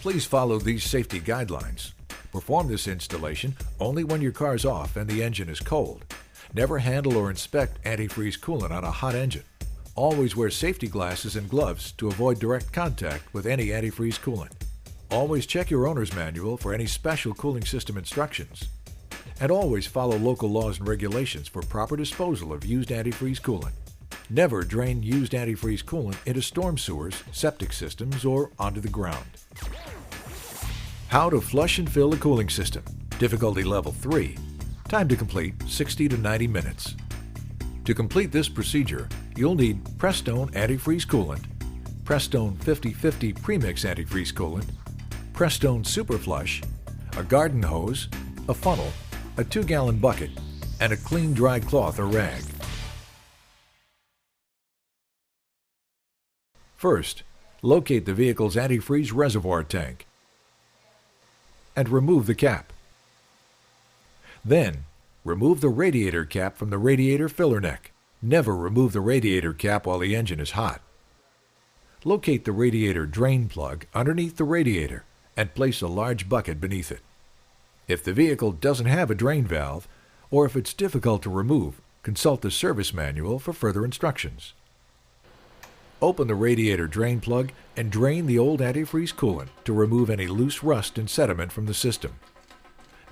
Please follow these safety guidelines. Perform this installation only when your car is off and the engine is cold. Never handle or inspect antifreeze coolant on a hot engine. Always wear safety glasses and gloves to avoid direct contact with any antifreeze coolant. Always check your owner's manual for any special cooling system instructions. And always follow local laws and regulations for proper disposal of used antifreeze coolant. Never drain used antifreeze coolant into storm sewers, septic systems, or onto the ground. How to flush and fill a cooling system. Difficulty level 3. Time to complete 60 to 90 minutes. To complete this procedure, you'll need Prestone antifreeze coolant, Prestone 50/50 premix antifreeze coolant, Prestone Super Flush, a garden hose, a funnel, a 2-gallon bucket, and a clean dry cloth or rag. First, locate the vehicle's antifreeze reservoir tank and remove the cap. Then, remove the radiator cap from the radiator filler neck. Never remove the radiator cap while the engine is hot. Locate the radiator drain plug underneath the radiator and place a large bucket beneath it. If the vehicle doesn't have a drain valve, or if it's difficult to remove, consult the service manual for further instructions. Open the radiator drain plug and drain the old antifreeze coolant to remove any loose rust and sediment from the system.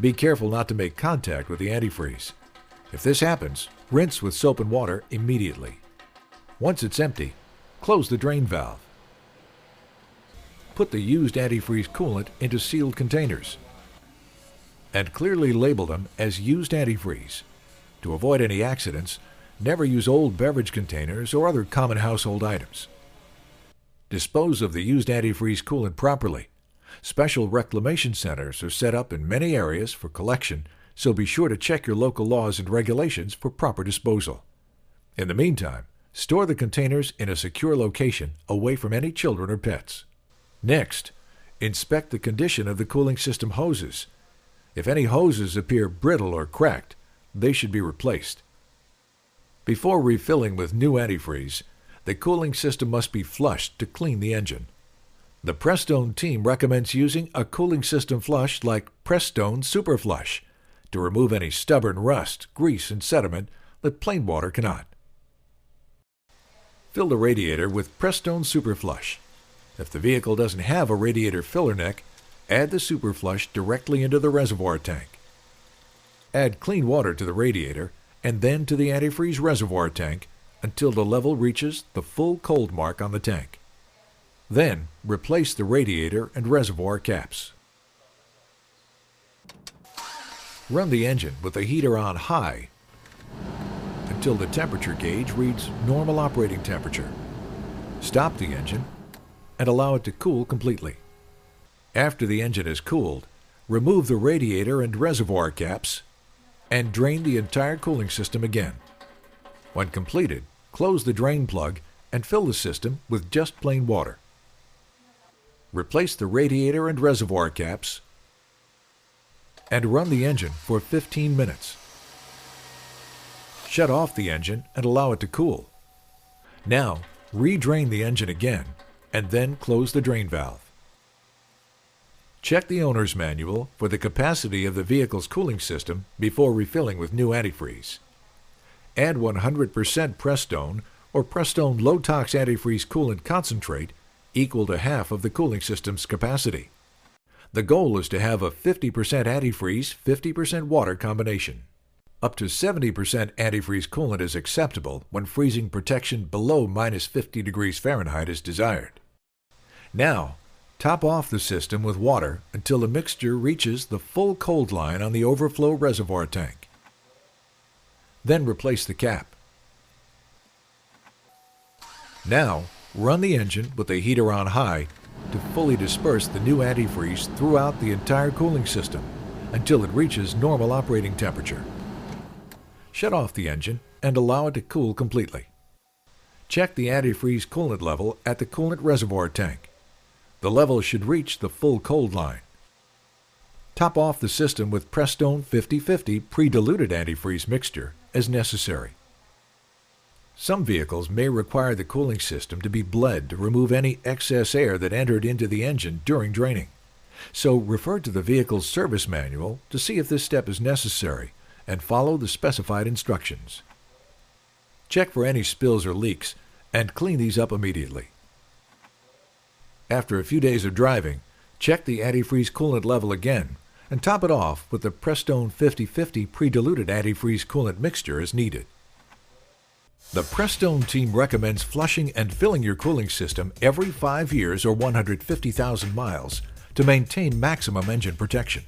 Be careful not to make contact with the antifreeze. If this happens, rinse with soap and water immediately. Once it's empty, close the drain valve. Put the used antifreeze coolant into sealed containers and clearly label them as used antifreeze. To avoid any accidents, never use old beverage containers or other common household items. Dispose of the used antifreeze coolant properly. Special reclamation centers are set up in many areas for collection, so be sure to check your local laws and regulations for proper disposal. In the meantime, store the containers in a secure location away from any children or pets. Next, inspect the condition of the cooling system hoses. If any hoses appear brittle or cracked, they should be replaced. Before refilling with new antifreeze, the cooling system must be flushed to clean the engine. The Prestone team recommends using a cooling system flush like Prestone Super Flush to remove any stubborn rust, grease, and sediment that plain water cannot. Fill the radiator with Prestone Super Flush. If the vehicle doesn't have a radiator filler neck, add the Super Flush directly into the reservoir tank. Add clean water to the radiator and then to the antifreeze reservoir tank until the level reaches the full cold mark on the tank. Then, replace the radiator and reservoir caps. Run the engine with the heater on high until the temperature gauge reads normal operating temperature. Stop the engine and allow it to cool completely. After the engine is cooled, remove the radiator and reservoir caps and drain the entire cooling system again. When completed, close the drain plug and fill the system with just plain water. Replace the radiator and reservoir caps and run the engine for 15 minutes. Shut off the engine and allow it to cool. Now, re-drain the engine again and then close the drain valve. Check the owner's manual for the capacity of the vehicle's cooling system before refilling with new antifreeze. Add 100% Prestone or Prestone low-tox antifreeze coolant concentrate equal to half of the cooling system's capacity. The goal is to have a 50% antifreeze, 50% water combination. Up to 70% antifreeze coolant is acceptable when freezing protection below -50 degrees Fahrenheit is desired. Now, top off the system with water until the mixture reaches the full cold line on the overflow reservoir tank. Then replace the cap. Now, run the engine with the heater on high to fully disperse the new antifreeze throughout the entire cooling system until it reaches normal operating temperature. Shut off the engine and allow it to cool completely. Check the antifreeze coolant level at the coolant reservoir tank. The level should reach the full cold line. Top off the system with Prestone 50/50 pre-diluted antifreeze mixture as necessary. Some vehicles may require the cooling system to be bled to remove any excess air that entered into the engine during draining. So refer to the vehicle's service manual to see if this step is necessary and follow the specified instructions. Check for any spills or leaks and clean these up immediately. After a few days of driving, check the antifreeze coolant level again and top it off with the Prestone 50/50 pre-diluted antifreeze coolant mixture as needed. The Prestone team recommends flushing and filling your cooling system every 5 years or 150,000 miles to maintain maximum engine protection.